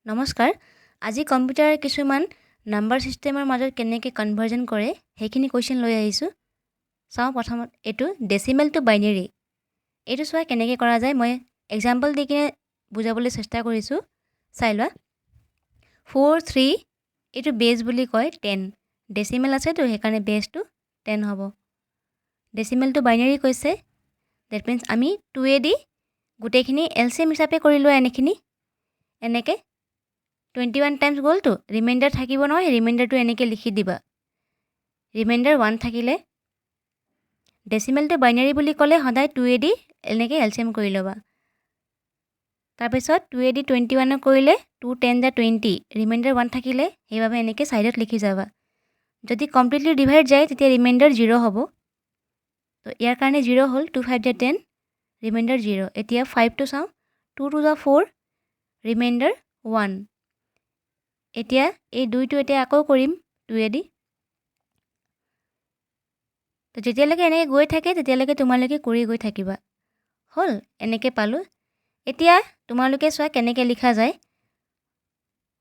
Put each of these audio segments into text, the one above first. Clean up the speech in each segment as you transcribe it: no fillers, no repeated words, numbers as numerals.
নমস্কাৰ। আজি কম্পিউটাৰ কিছুমান নাম্বাৰ ছিষ্টেমৰ মাজত কেনেকৈ কনভাৰ্জন কৰে সেইখিনি কুৱেশ্যন লৈ আহিছোঁ। চাওঁ প্ৰথমত এইটো ডেচিমেল টু বাইনেৰী। এইটো চোৱা কেনেকৈ কৰা যায়, মই এক্সাম্পল দি কিনে বুজাবলৈ চেষ্টা কৰিছোঁ। চাই লোৱা। 4 3 এইটো বেছ বুলি কয় 10। ডেচিমেল আছেতো সেইকাৰণে বেছটো 10 হ'ব। ডেচিমেল টু বাইনেৰী কৈছে, ডেট মিনছ আমি 2 গোটেইখিনি এলচিএম হিচাপে কৰি লোৱা এনেকৈ 21 টাইমছ গ'লতো, ৰিমাইণ্ডাৰ থাকিব নহয়, ৰিমাইণ্ডাৰটো এনেকৈ লিখি দিবা। ৰিমাইণ্ডাৰ 1 থাকিলে ডেচিমেলটো বাইনেৰী বুলি ক'লে সদায় 2 এনেকৈ এলচিএম কৰি ল'বা। তাৰপিছত 2 21 কৰিলে 2 10 20, ৰিমাইণ্ডাৰ 1 থাকিলে সেইবাবে এনেকৈ ছাইডত লিখি যাবা। যদি কমপ্লিটলি ডিভাইড যায় তেতিয়া ৰিমাইণ্ডাৰ 0 হ'ব। তো ইয়াৰ কাৰণে 0 হ'ল, 2 5 10, ৰিমাইণ্ডাৰ 0। এতিয়া 5টো চাওঁ, 2 2 4, ৰিমাইণ্ডাৰ 1। এতিয়া এই 2টো এতিয়া আকৌ কৰিম 2 তো যেতিয়ালৈকে এনেকৈ গৈ থাকে তেতিয়ালৈকে তোমালোকে কৰি গৈ থাকিবা। হ'ল, এনেকৈ পালোঁ। এতিয়া তোমালোকে চোৱা কেনেকৈ লিখা যায়।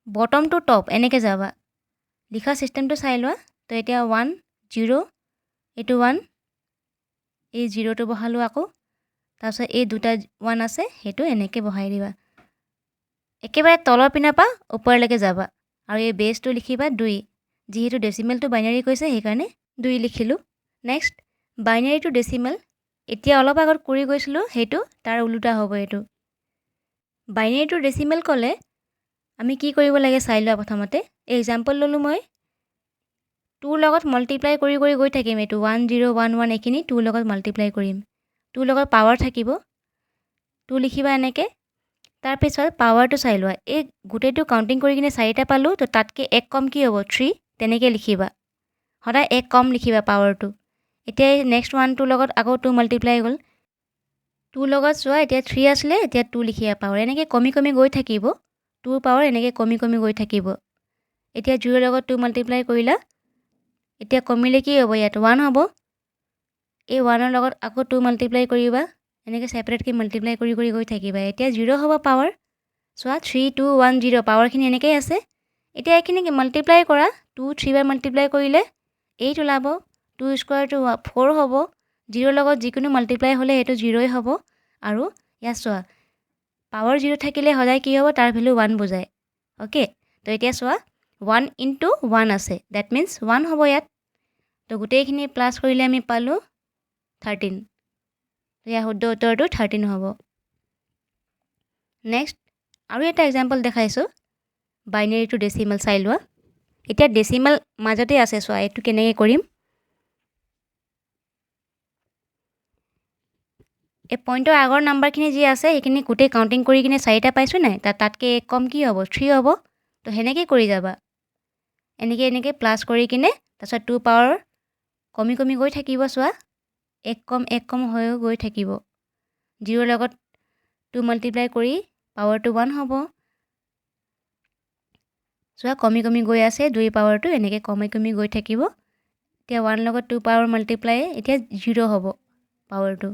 বটম টু টপ এনেকৈ যাবা, লিখা ছিষ্টেমটো চাই লোৱা। তো এতিয়া 1 0, এইটো 1, এই 0টো বহালোঁ আকৌ। তাৰপিছত এই দুটা 1 আছে সেইটো এনেকৈ বহাই দিবা। একেবাৰে তলৰ পিনৰ পৰা ওপৰলৈকে যাবা আৰু এই বেছটো লিখিবা 2। যিহেতু ডেচিমেলটো বাইনেৰী কৈছে সেইকাৰণে 2 লিখিলোঁ। Next binary to decimal. এতিয়া অলপ আগত কৰি গৈছিলোঁ সেইটো তাৰ ওলোটা হ'ব। এইটো বাইনেৰী টু ডেচিমেল ক'লে আমি কি কৰিব লাগে চাই লোৱা। প্ৰথমতে এক্সাম্পল ল'লোঁ মই, 2 লগত মাল্টিপ্লাই কৰি কৰি গৈ থাকিম। এইটো 1 0 1 1 এইখিনি 2 লগত মাল্টিপ্লাই কৰিম। 2 লগত পাৱাৰ থাকিব, 2 লিখিবা এনেকৈ। তাৰপিছত পাৱাৰটো চাই লোৱা, এই গোটেইটো কাউণ্টিং কৰি কিনে 4টা পালোঁ, তো তাতকৈ 1 কম কি হ'ব 3, তেনেকৈ লিখিবা। সদায় 1 কম লিখিবা পাৱাৰটো। এতিয়া এই নেক্সট 1টোৰ লগত আকৌ 2 মাল্টিপ্লাই গ'ল, 2 লগত চোৱা এতিয়া 3 আছিলে, এতিয়া 2 লিখিবা পাৱাৰ। এনেকৈ কমি কমি গৈ থাকিব, 2 পাৱাৰ এনেকৈ কমি কমি গৈ থাকিব। এতিয়া 0 লগত 2 মাল্টিপ্লাই কৰিলা, এতিয়া কমিলে কি হ'ব, ইয়াত 1 হ'ব। এই 1ৰ লগত আকৌ 2 মাল্টিপ্লাই কৰিবা, এনেকৈ ছেপাৰেটকৈ মাল্টিপ্লাই কৰি কৰি গৈ থাকিবা। এতিয়া 0 হ'ব পাৱাৰ। চোৱা 3 2 1 0, পাৱাৰখিনি এনেকৈ আছে। এতিয়া এইখিনি মাল্টিপ্লাই কৰা, 2 3 বাৰ মাল্টিপ্লাই কৰিলে 8 ওলাব। 2 স্কুৱাৰটো 4 হ'ব। 0ৰ লগত যিকোনো মাল্টিপ্লাই হ'লে সেইটো 0ই হ'ব। আৰু ইয়াত চোৱা পাৱাৰ 0 থাকিলে সদায় কি হ'ব, তাৰ ভেলু 1 বুজায়। অ'কে, তো এতিয়া চোৱা 1 ইনটু 1 আছে, ডেট মিনছ 1 হ'ব ইয়াত। তো গোটেইখিনি প্লাছ কৰিলে আমি পালোঁ 13। ইয়াৰ শুদ্ধ উত্তৰটো 13 হ'ব। নেক্সট আৰু এটা এক্সাম্পল দেখাইছোঁ বাইনেৰী টু ডেচিমেল। চাই লোৱা। এতিয়া ডেচিমেল মাজতে আছে, চোৱা এইটো কেনেকৈ কৰিম। এই পইণ্টৰ আগৰ নাম্বাৰখিনি যি আছে সেইখিনি গোটেই কাউণ্টিং কৰি কিনে 4টা পাইছোঁ নাই, তাতকৈ 1 কম কি হ'ব 3 হ'ব। তো সেনেকৈ কৰি যাবা, এনেকৈ প্লাছ কৰি কিনে তাৰপিছত 2 পাৱাৰ কমি কমি গৈ থাকিব। চোৱা 1 কম হৈ গৈ থাকিব। 0ৰ লগত 2 মাল্টিপ্লাই কৰি পাৱাৰটো 1 হ'ব। চোৱা কমি কমি গৈ আছে 2 পাৱাৰটো, এনেকৈ কমি কমি গৈ থাকিব। এতিয়া 1 লগত 2 পাৱাৰ মাল্টিপ্লাই, এতিয়া 0 হ'ব পাৱাৰটো।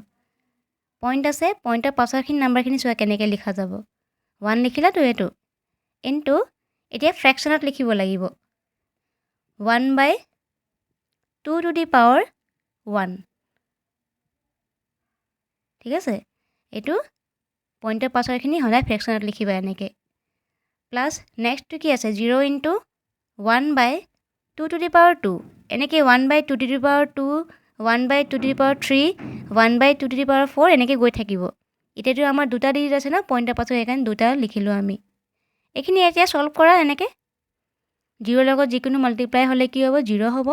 পইণ্ট আছে, পইণ্টৰ পাছৰখিনি নাম্বাৰখিনি চোৱা কেনেকৈ লিখা যাব। 1 লিখিলাতো এইটো ইনটু, এতিয়া ফ্ৰেকশ্যনত লিখিব লাগিব 1/2 টু দি পাৱাৰ 1। ঠিক আছে, এইটো পইণ্টৰ পাছৰখিনি সদায় ফ্ৰেকশ্যনত লিখিবা এনেকৈ। প্লাছ নেক্সটটো কি আছে, 0 ইনটু 1/2 টু দি পাৱাৰ 2। এনেকৈ 1/2 to the power 2, 1/2 to the power 3, 1/2 to the power 4 এনেকৈ গৈ থাকিব। এতিয়াতো আমাৰ দুটা ডিজিট আছে ন পইণ্টৰ পাছৰ, সেইকাৰণে দুটা লিখিলোঁ আমি। এইখিনি এতিয়া ছল্ভ কৰা এনেকৈ। 0ৰ লগত যিকোনো মাল্টিপ্লাই হ'লে কি হ'ব, 0 হ'ব।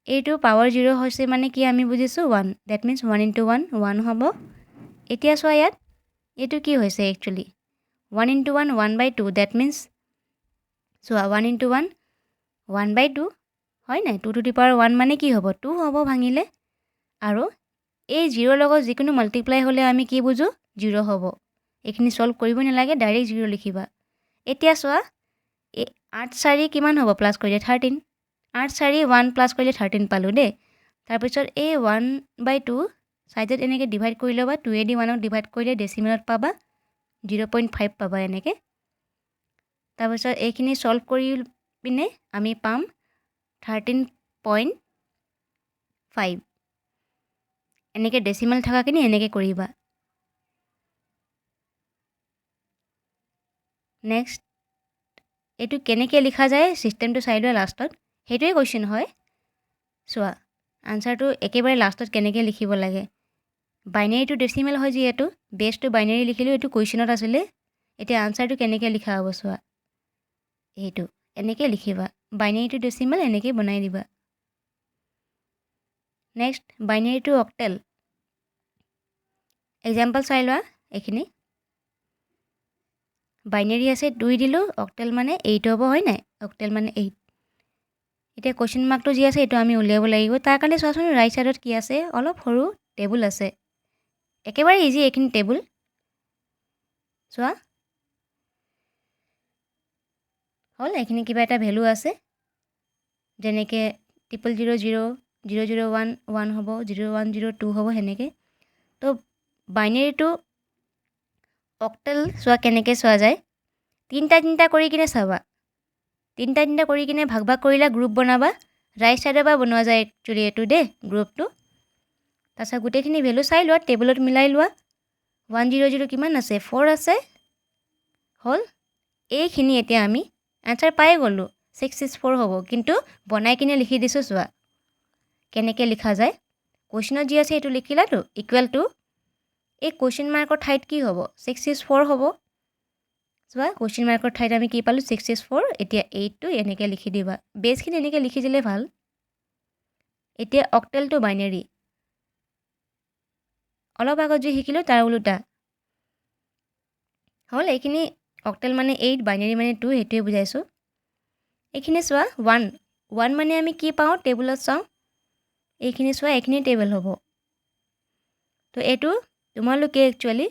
এইটো পাৱাৰ 0 হৈছে মানে কি আমি বুজিছোঁ 1, ডেট মিনছ 1 ইনটু 1 1 হ'ব। এতিয়া চোৱা ইয়াত এইটো কি হৈছে একচুৱেলি 1 ইনটু 1 1/2, ডেট মিনছ চোৱা 1 ইনটু 1 1/2 হয় নাই। 2 টু দি পাৱাৰ 1 মানে কি হ'ব 2 হ'ব ভাঙিলে। আৰু এই 0ৰ লগত যিকোনো মাল্টিপ্লাই হ'লে আমি কি বুজোঁ 0 হ'ব। এইখিনি ছল্ভ কৰিব নালাগে, ডাইৰেক্ট 0 লিখিবা। এতিয়া চোৱা এই 8 4 কিমান হ'ব প্লাছ কৰিলে 13। 8 4 1 প্লাছ কৰিলে 13 পালোঁ দেই। তাৰপিছত এই 1/2 ছাইডত এনেকৈ ডিভাইড কৰি ল'বা, 2 দি 1ক ডিভাইড কৰিলে ডেচিমেলত পাবা 0.5 পাবা এনেকৈ। তাৰপিছত এইখিনি সলভ কৰি পিনে আমি পাম 13.5 এনেকৈ ডেচিমেল থকাখিনি এনেকৈ কৰিবা। নেক্সট এইটো কেনেকৈ লিখা যায় চিষ্টেমটো চাই লোৱা লাষ্টত, সেইটোৱে কুৱেশ্যন হয়। চোৱা আনচাৰটো একেবাৰে লাষ্টত কেনেকৈ লিখিব লাগে। বাইনেৰীটো ডেচিমেল হয় যিহেতু বেছটো বাইনেৰী লিখিলেও এইটো কুৱেশ্যনত আছিলে। এতিয়া আনচাৰটো কেনেকৈ লিখা হ'ব চোৱা, এইটো এনেকৈ লিখিবা, বাইনেৰীটো ডেচিমেল এনেকৈ বনাই দিবা। নেক্সট বাইনেৰীটো অক্টেল, এক্সাম্পল চাই লোৱা। এইখিনি বাইনেৰী আছে 2 দিলোঁ, অক্টেল মানে 8 হ'ব হয় নাই, অক্টেল মানে 8। এতিয়া কুৱেশ্যন মাৰ্কটো যি আছে এইটো আমি উলিয়াব লাগিব। তাৰ কাৰণে চোৱাচোন ৰাইট ছাইডত কি আছে, অলপ সৰু টেবুল আছে, একেবাৰে ইজি এইখিনি টেবুল। চোৱা হ'ল, এইখিনি কিবা এটা ভেলু আছে, যেনেকৈ 0000001 1 হ'ব, 0102 হ'ব, সেনেকৈ। তো বাইনেৰীটো অক্টেল চোৱা কেনেকৈ চোৱা যায়, তিনিটা কৰি কিনে চাবা, তিনিটা কৰি কিনে ভাগ ভাগ কৰিলে গ্ৰুপ বনাবা। ৰাইট ছাইডৰ পৰা বনোৱা যায় একচুৱেলি এইটো দেই গ্ৰুপটো। তাৰপিছত গোটেইখিনি ভেলু চাই লোৱা, টেবুলত মিলাই লোৱা। 100 কিমান আছে, 4 আছে। হ'ল, এইখিনি এতিয়া আমি আনচাৰ পাই গ'লোঁ, 664 হ'ব। কিন্তু বনাই কিনে লিখি দিছোঁ, চোৱা কেনেকৈ লিখা যায়। কুৱেশ্যনত যি আছে সেইটো লিখিলাতো, ইকুৱেল টু এই কুৱেশ্যন মাৰ্কৰ ঠাইত কি হ'ব, 664 হ'ব। চোৱা কুৱেশ্যন মাৰ্কৰ ঠাইত আমি কি পালোঁ, 664। এতিয়া 8টো এনেকৈ লিখি দিবা, বেছখিনি এনেকৈ লিখি দিলে ভাল। এতিয়া অক্টেলটো বাইনেৰী, অলপ আগত যি শিকিলোঁ তাৰ ওলোটা হ'ল। এইখিনি অক্টেল মানে 8, বাইনেৰী মানে 2, সেইটোৱে বুজাইছোঁ। এইখিনি চোৱা 1 মানে আমি কি পাওঁ, টেবুলত চাওঁ। এইখিনি চোৱা, এইখিনি টেবুল হ'ব। তো এইটো তোমালোকে একচুৱেলি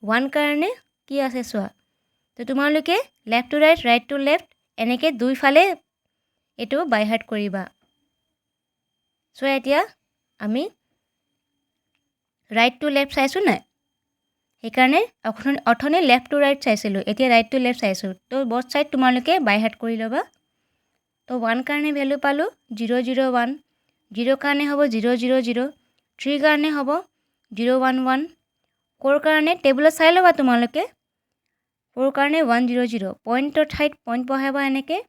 1 কাৰণে কি আছে চোৱা, তো তোমালোকে left to right, right to left এনেকৈ দুইফালে এইটো বাই হাৰ্ট কৰিবা। চোৱা এতিয়া আমি ৰাইট টু লেফ্ট চাইছোঁ নাই, সেইকাৰণে অথনি লেফ্ট টু ৰাইট চাইছিলোঁ, এতিয়া ৰাইট টু লেফ্ট চাইছোঁ। তো বথ ছাইড তোমালোকে বাই হাৰ্ট কৰি ল'বা। তো 1 কাৰণে ভেলু পালোঁ 001, 0 কাৰণে হ'ব 000, 3 কাৰণে হ'ব 011, 4 কাৰণে টেবুলত চাই ল'বা তোমালোকে, 4 কাৰণে 100, পইণ্টৰ ঠাইত পইণ্ট বহাবা এনেকৈ।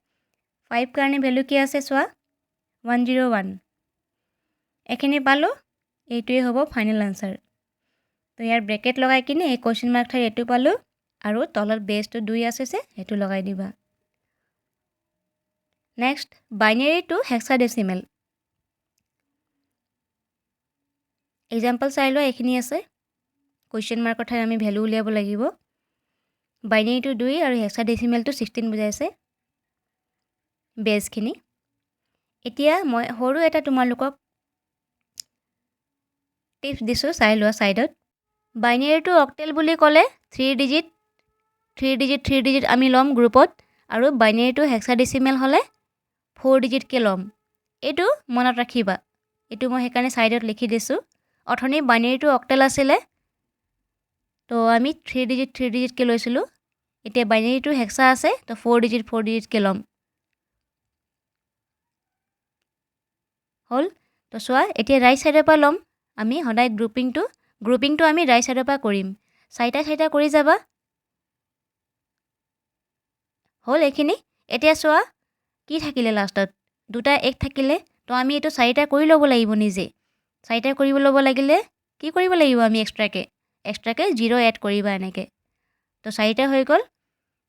5 কাৰণে ভেলু কি আছে চোৱা, 101। এইখিনি পালোঁ, এইটোৱে হ'ব ফাইনেল আনচাৰ। তো ইয়াৰ ব্ৰেকেট লগাই কিনে এই কুৱেশ্যন মাৰ্ক ঠাইত এইটো পালোঁ, আৰু তলত বেছটো 2 আছে যে সেইটো লগাই দিবা। নেক্সট বাইনেৰীটো হেক্সাডেচিমেল, এক্সাম্পল চাই লোৱা। এইখিনি আছে, কুৱেশ্যন মাৰ্কৰ ঠাইত আমি ভেলু উলিয়াব লাগিব। বাইনেৰীটো 2 আৰু হেক্সাডেচিমেলটো 16 বুজাইছে বেছখিনি। এতিয়া মই সৰু এটা তোমালোকক টিপছ দিছোঁ, চাই লোৱা ছাইডত। বাইনেৰীটো অক্টেল বুলি ক'লে 3 ডিজিট আমি ল'ম গ্ৰুপত, আৰু বাইনেৰীটো হেক্সাডেচিমেল হ'লে 4 ডিজিটকৈ ল'ম। এইটো মনত ৰাখিবা, এইটো মই সেইকাৰণে ছাইডত লিখি দিছোঁ। অথনি বাইনেৰীটো অক্টেল আছিলে, তো আমি 3 ডিজিটকৈ লৈছিলোঁ। এতিয়া বাইনেৰীটো হেক্সা আছে, তো 4 ডিজিটকৈ ল'ম। হ'ল, তো চোৱা এতিয়া ৰাইট ছাইডৰ পৰা ল'ম। আমি সদায় গ্ৰুপিংটো আমি ৰাইট ছাইডৰ পৰা কৰিম, চাৰিটা কৰি যাবা। হ'ল এইখিনি। এতিয়া চোৱা কি থাকিলে লাষ্টত, 2টা 1 থাকিলে, তো আমি এইটো 4টা কৰি ল'ব লাগিব নিজে। 4টা কৰিব ল'ব লাগিলে কি কৰিব লাগিব, আমি এক্সট্ৰাকৈ 0 এড কৰিবা এনেকৈ। তো 4টা হৈ গ'ল।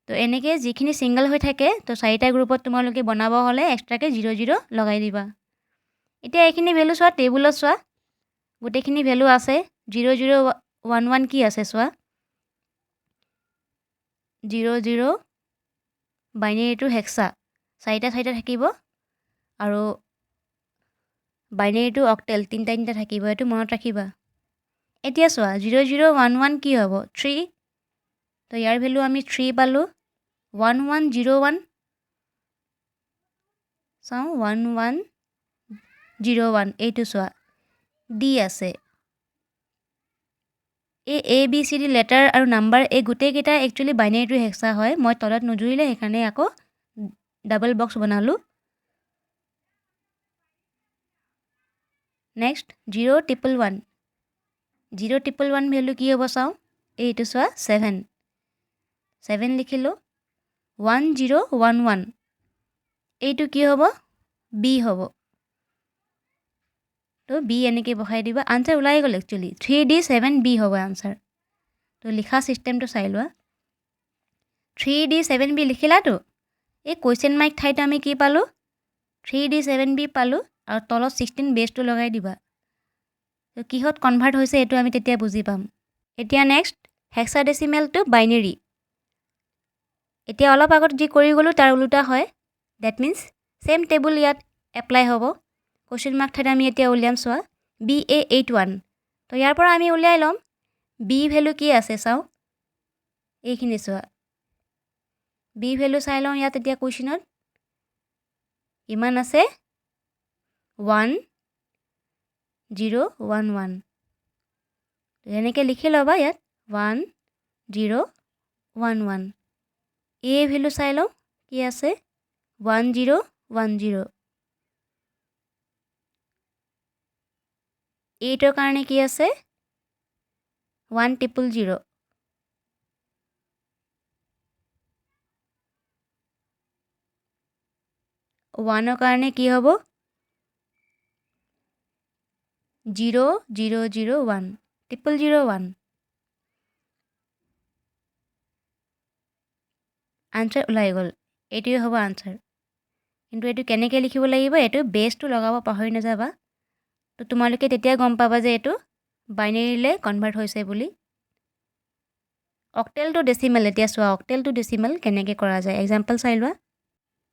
তো এনেকৈ যিখিনি ছিংগল হৈ থাকে, তো 4টা গ্ৰুপত তোমালোকে বনাব হ'লে এক্সট্ৰাকৈ 0 লগাই দিবা। এতিয়া এইখিনি ভেলু চোৱা, টেবুলত চোৱা গোটেইখিনি ভেলু আছে। 0011 কি আছে চোৱা, 00, বাইনেৰীটো হেক্সা, 4টা থাকিব, আৰু বাইনেৰীটো অক্টেল 3টা থাকিব, এইটো মনত ৰাখিবা। এতিয়া চোৱা 0011 কি হ'ব, 3, তো ইয়াৰ ভেলু আমি 3 পালোঁ। 1101 চাওঁ, 1101 এইটো চোৱা, ডি আছে, এই ABCD লেটাৰ আৰু নাম্বাৰ এই গোটেইকেইটা একচুৱেলি বাইনেৰী টু হেক্সা হয়। মই তলত নুজুৰিলে সেইকাৰণে আকৌ ডাবল বক্স বনালোঁ। নেক্সট 011 011 ভেলু কি হ'ব চাওঁ। এইটো চোৱা 7 লিখিলোঁ। 1011 এইটো কি হ'ব B হ'ব। তো B এনেকৈ বহাই দিবা। আনচাৰ ওলাই গ'ল একচুৱেলি 3D7B হ'ব আনচাৰ। তো লিখা ছিষ্টেমটো চাই লোৱা। 3D7B লিখিলাতো এই কুৱেশ্যন মাৰ্ক ঠাইত আমি কি পালোঁ 3D7B পালোঁ আৰু তলত 16 বেছটো লগাই দিবা। তো কিহত কনভাৰ্ট হৈছে এইটো আমি তেতিয়া বুজি পাম। এতিয়া নেক্সট হেক্সাডেচিমেলটো বাইনেৰী। এতিয়া অলপ আগত যি কৰি গ'লোঁ তাৰ ওলোটা হয়। ডেট মিনছ ছেম টেবুল ইয়াত এপ্লাই হ'ব। কুৱেশ্যন মাৰ্ক ঠাইত আমি এতিয়া উলিয়াম চোৱা BA81। তো ইয়াৰ পৰা আমি উলিয়াই ল'ম B ভেলু কি আছে চাওঁ। এইখিনি চোৱা B ভেলু চাই লওঁ ইয়াত এতিয়া কুৱেশ্যনত কিমান আছে 1011। এনেকৈ লিখি ল'বা ইয়াত 1011। A ভেলু চাই লওঁ কি আছে 1010। 8ৰ কাৰণে কি আছে 1000। 1ৰ কাৰণে কি হ'ব 0001 00001। আনচাৰ ওলাই গ'ল। এইটোৱে হ'ব আনচাৰ। কিন্তু এইটো কেনেকৈ লিখিব লাগিব এইটো বেছটো লগাব পাহৰি নাযাবা। তো তোমালোকে তেতিয়া গম পাবা যে এইটো বাইনেৰীলৈ কনভাৰ্ট হৈছে বুলি। অক্টেল টু ডেচিমেল এতিয়া চোৱা অক্টেল টু ডেচিমেল কেনেকৈ কৰা যায় এক্সাম্পল চাই লোৱা।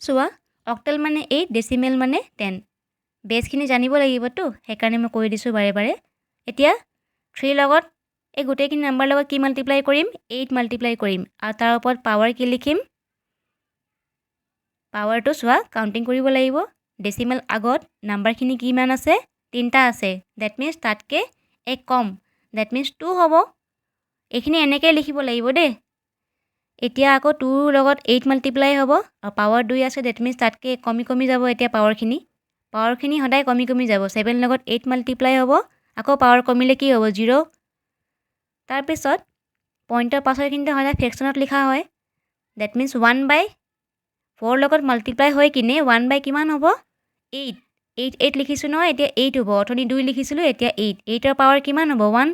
চোৱা অক্টেল মানে 8 ডেচিমেল মানে 10। বেছখিনি জানিব লাগিবতো সেইকাৰণে মই কৈ দিছোঁ বাৰে বাৰে। এতিয়া 3 লগত এই গোটেইখিনি নাম্বাৰ লগত কি মাল্টিপ্লাই কৰিম 8 মাল্টিপ্লাই কৰিম আৰু তাৰ ওপৰত পাৱাৰ কি লিখিম পাৱাৰটো চোৱা কাউণ্টিং কৰিব লাগিব। ডেচিমেল আগত নাম্বাৰখিনি কিমান আছে 3টা আছে। ডেট মিনছ তাতকৈ 1 কম ডেট মিনছ 2 হ'ব। এইখিনি এনেকৈ লিখিব লাগিব দেই। এতিয়া আকৌ 2ৰ লগত 8 মাল্টিপ্লাই হ'ব আৰু পাৱাৰ 2 আছে ডেট মিনছ তাতকৈ কমি কমি যাব। এতিয়া পাৱাৰখিনি সদায় কমি কমি যাব। 7 লগত 8 মাল্টিপ্লাই হ'ব আকৌ পাৱাৰ কমিলে কি হ'ব 0। তাৰপিছত পইণ্টৰ পাছৰখিনিতে সদায় ফ্ৰেকশ্যনত লিখা হয়। ডেট মিনছ 1/4 লগত মাল্টিপ্লাই হৈ কিনে 1 কিমান হ'ব 8 লিখিছোঁ নহয় এতিয়া 8 হ'ব। অথনি 2 লিখিছিলোঁ এতিয়া 8ৰ পাৱাৰ কিমান হ'ব 1।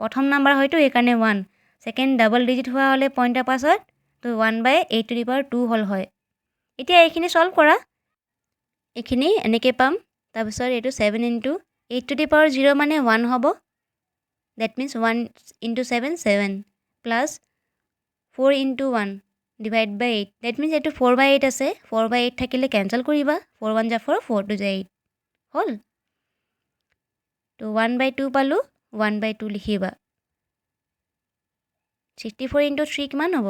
প্ৰথম নাম্বাৰ হয়তো সেইকাৰণে 1। ছেকেণ্ড ডাবল ডিজিট হোৱা হ'লে পইণ্টৰ পাছত তো 1/8^2 হ'ল হয়। এতিয়া এইখিনি ছল্ভ কৰা। এইখিনি এনেকৈ পাম। তাৰপিছত এইটো 7 × 8^0 মানে 1 হ'ব। That means 1 × 7 7 plus 4 × 1 divide by 8। That means এইটো 4/8 আছে। 4/8 থাকিলে কেঞ্চেল কৰিবা 4 × 1 = 4 4 × 2 = 8 হ'ল। তো 1/2 পালোঁ 1/2 লিখিবা। 64 × 3 কিমান হ'ব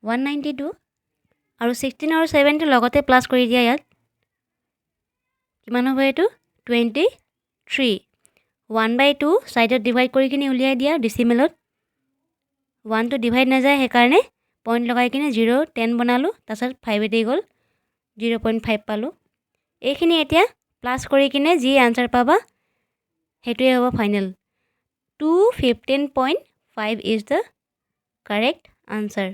192 আৰু 16 আৰু 7টো লগতে প্লাছ কৰি দিয়া ইয়াত কিমান হ'ব এইটো 23। 1/2 ছাইডত ডিভাইড কৰি কিনে উলিয়াই দিয়া ডেচিমেলত 1টো ডিভাইড নাযায় সেইকাৰণে পইণ্ট লগাই কিনে 0 10 বনালোঁ। তাৰপিছত 5 দি গ'ল 0.5 পালোঁ। এইখিনি এতিয়া প্লাছ কৰি কিনে যি আনচাৰ পাবা সেইটোৱে হ'ব final. 215.5 is the correct answer.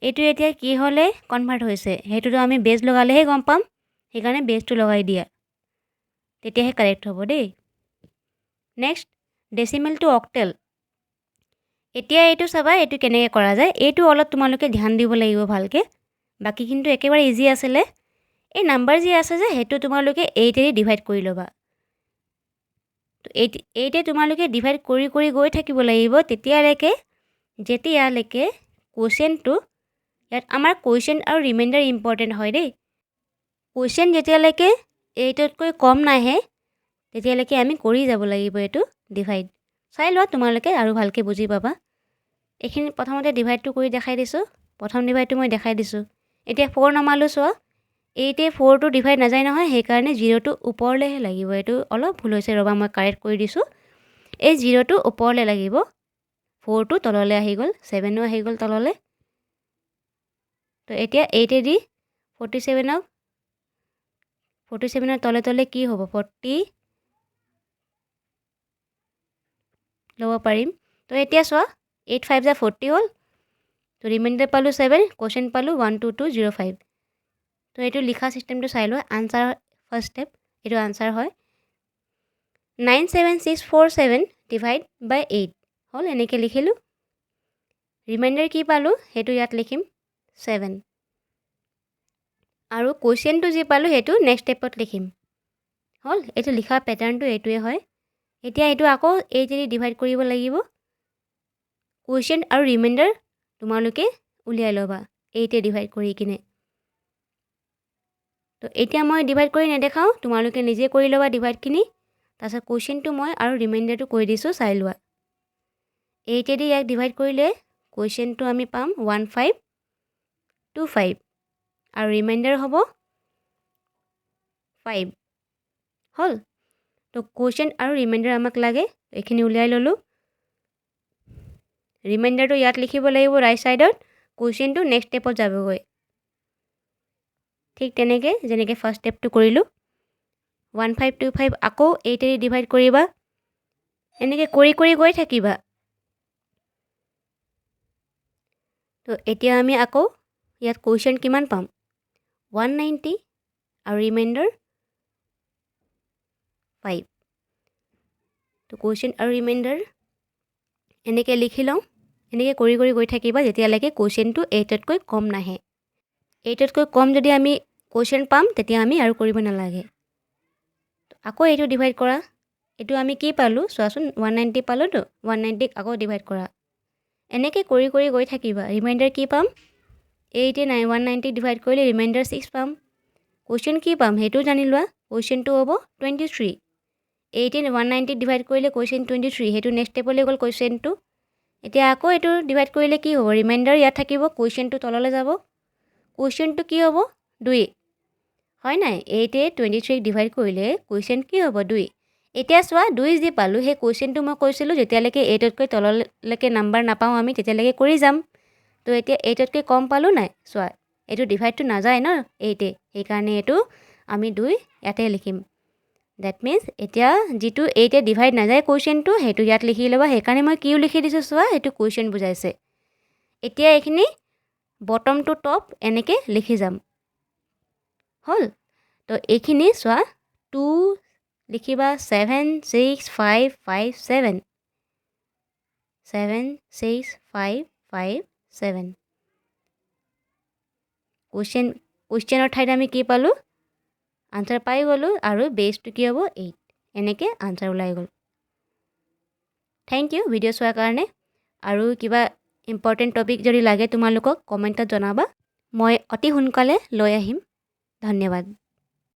এইটো এতিয়া কি হ'লে কনভাৰ্ট হৈছে সেইটোতো আমি বেছ লগালেহে গম পাম। সেইকাৰণে বেছটো লগাই দিয়া তেতিয়াহে কাৰেক্ট হ'ব দেই। Next decimal to octal. এতিয়া এইটো চাবা এইটো কেনেকৈ কৰা যায়। এইটো অলপ তোমালোকে ধ্যান দিব লাগিব ভালকৈ। বাকীখিনিতো একেবাৰে ইজি আছিলে। এই নাম্বাৰ যি আছে যে সেইটো তোমালোকে 8 ডিভাইড কৰি ল'বা। তো 8 তোমালোকে ডিভাইড কৰি কৰি গৈ থাকিব লাগিব যেতিয়ালৈকে কুৱেশ্যনটো ইয়াত আমাৰ কুৱেশ্যন আৰু ৰিমাইণ্ডাৰ ইম্পৰ্টেণ্ট হয় দেই। কুৱেশ্যন যেতিয়ালৈকে 8তকৈ কম নাহে তেতিয়ালৈকে আমি কৰি যাব লাগিব এইটো ডিভাইড। চাই লোৱা তোমালোকে আৰু ভালকৈ বুজি পাবা। এইখিনি প্ৰথমতে ডিভাইডটো কৰি দেখাই দিছোঁ। প্ৰথম ডিভাইডটো মই দেখাই দিছোঁ। এতিয়া 4 নমালোঁ চোৱা 8 4টো ডিভাইড নাযায় নহয় সেইকাৰণে 0টো ওপৰলৈহে লাগিব। এইটো অলপ ভুল হৈছে ৰ'বা মই কাৰেক্ট কৰি দিছোঁ। এই 0টো ওপৰলৈ লাগিব, 4টো তললৈ আহি গ'ল, 7ও আহি গ'ল তললৈ। তো এতিয়া 8 দি 47ৰ তলে তলে কি হ'ব, 40 ল'ব পাৰিম। তো এতিয়া চোৱা 8 5 যা 40 হ'ল। তো ৰিমাইণ্ডাৰ পালোঁ 7, কুৱেশ্যন পালোঁ 12205। তো এইটো লিখা চিষ্টেমটো চাই লোৱা। আনচাৰ ফাৰ্ষ্ট ষ্টেপ, এইটো আনচাৰ হয় 97647 ডিভাইড বাই 8 হ'ল। এনেকৈ লিখিলোঁ। ৰিমাইণ্ডাৰ কি পালোঁ সেইটো ইয়াত লিখিম 7, আৰু কুৱেশ্যনটো যি পালোঁ সেইটো নেক্সট ষ্টেপত লিখিম হ'ল। এইটো লিখা পেটাৰ্ণটো এইটোৱে হয়। এতিয়া এইটো আকৌ 8 দি ডিভাইড কৰিব লাগিব। কুৱেশ্যন আৰু ৰিমাইণ্ডাৰ তোমালোকে উলিয়াই ল'বা 8 ডিভাইড কৰি কিনে। তো এতিয়া মই ডিভাইড কৰি নেদেখাওঁ, তোমালোকে নিজে কৰি ল'বা ডিভাইডখিনি। তাৰপিছত কুৱেশ্যনটো মই আৰু ৰিমাইণ্ডাৰটো কৰি দিছোঁ, চাই লোৱা। 8 দি ইয়াক ডিভাইড কৰিলে কুৱেশ্যনটো আমি পাম 1525 আৰু ৰিমাইণ্ডাৰ হ'ব 5 হ'ল। তো কুৱেশ্যন আৰু ৰিমাইণ্ডাৰ আমাক লাগে, এইখিনি উলিয়াই ল'লোঁ। ৰিমাইণ্ডাৰটো ইয়াত লিখিব লাগিব ৰাইট ছাইডত, কুৱেশ্যনটো নেক্সট ষ্টেপত যাবগৈ। ঠিক তেনেকৈ যেনেকৈ ফাৰ্ষ্ট ষ্টেপটো কৰিলোঁ। 1525 আকৌ 8 দি ডিভাইড কৰিবা, এনেকৈ কৰি কৰি গৈ থাকিবা। তো এতিয়া আমি আকৌ ইয়াত কুৱেশ্যন কিমান পাম, 190 আৰু ৰিমাইণ্ডাৰ 5। তো কুৱেশ্যন আৰু ৰিমাইণ্ডাৰ এনেকৈ লিখি লওঁ। এনেকৈ কৰি কৰি গৈ থাকিবা যেতিয়ালৈকে কুৱেশ্যনটো 8তকৈ কম নাহে। 8তকৈ কম যদি আমি কুৱেশ্যন পাম তেতিয়া আমি আৰু কৰিব নালাগে। আকৌ এইটো ডিভাইড কৰা। এইটো আমি কি পালোঁ চোৱাচোন, 190 পালোঁতো, 190ক আকৌ ডিভাইড কৰা। এনেকৈ কৰি কৰি গৈ থাকিবা। ৰিমাইণ্ডাৰ কি পাম, 190 ডিভাইড কৰিলে ৰিমাইণ্ডাৰ 6 পাম। কুৱেশ্যন কি পাম সেইটো জানি লোৱা। কুৱেশ্যনটো হ'ব 23। 190 ডিভাইড কৰিলে কুৱেশ্যন 23, সেইটো নেক্সট ষ্টেপলৈ গ'ল কুৱেশ্যনটো। এতিয়া আকৌ এইটো ডিভাইড কৰিলে কি হ'ব, ৰিমাইণ্ডাৰ ইয়াত থাকিব, কুৱেশ্যনটো তললৈ যাব। কুৱেশ্যনটো কি হ'ব 2 হয় নাই। 23ক ডিভাইড কৰিলে কুৱেশ্যন কি হ'ব 2। এতিয়া চোৱা 2 যি পালোঁ সেই কুৱেশ্যনটো মই কৈছিলোঁ যেতিয়ালৈকে 8তকৈ তললৈকে নাম্বাৰ নাপাওঁ আমি তেতিয়ালৈকে কৰি যাম। তো এতিয়া 8তকৈ কম পালোঁ নাই, চোৱা এইটো ডিভাইডটো নাযায় ন 8, সেইকাৰণে এইটো আমি 2 ইয়াতে লিখিম। ডেট মিনছ এতিয়া যিটো 8 ডিভাইড নাযায় কুৱেশ্যনটো সেইটো ইয়াত লিখি ল'বা। সেইকাৰণে মই কিও লিখি দিছোঁ চোৱা, সেইটো কুৱেশ্যন বুজাইছে। এতিয়া এইখিনি বটম টু টপ এনেকৈ লিখি যাম হ'ল। তো এইখিনি চোৱা 2 লিখিবা, 7 6 5 5 7, 7 6 5 5 7। কুৱেশ্যনৰ ঠাইত আমি কি পালোঁ, আনচাৰ পাই গ'লোঁ, আৰু বেছটো কি হ'ব 8। এনেকৈ আনচাৰ ওলাই গ'ল। থেংক ইউ ভিডিঅ' চোৱাৰ কাৰণে। আৰু কিবা ইম্পৰ্টেণ্ট টপিক যদি লাগে তোমালোকক কমেণ্টত জনাবা, মই অতি সোনকালে লৈ আহিম। ধন্যবাদ।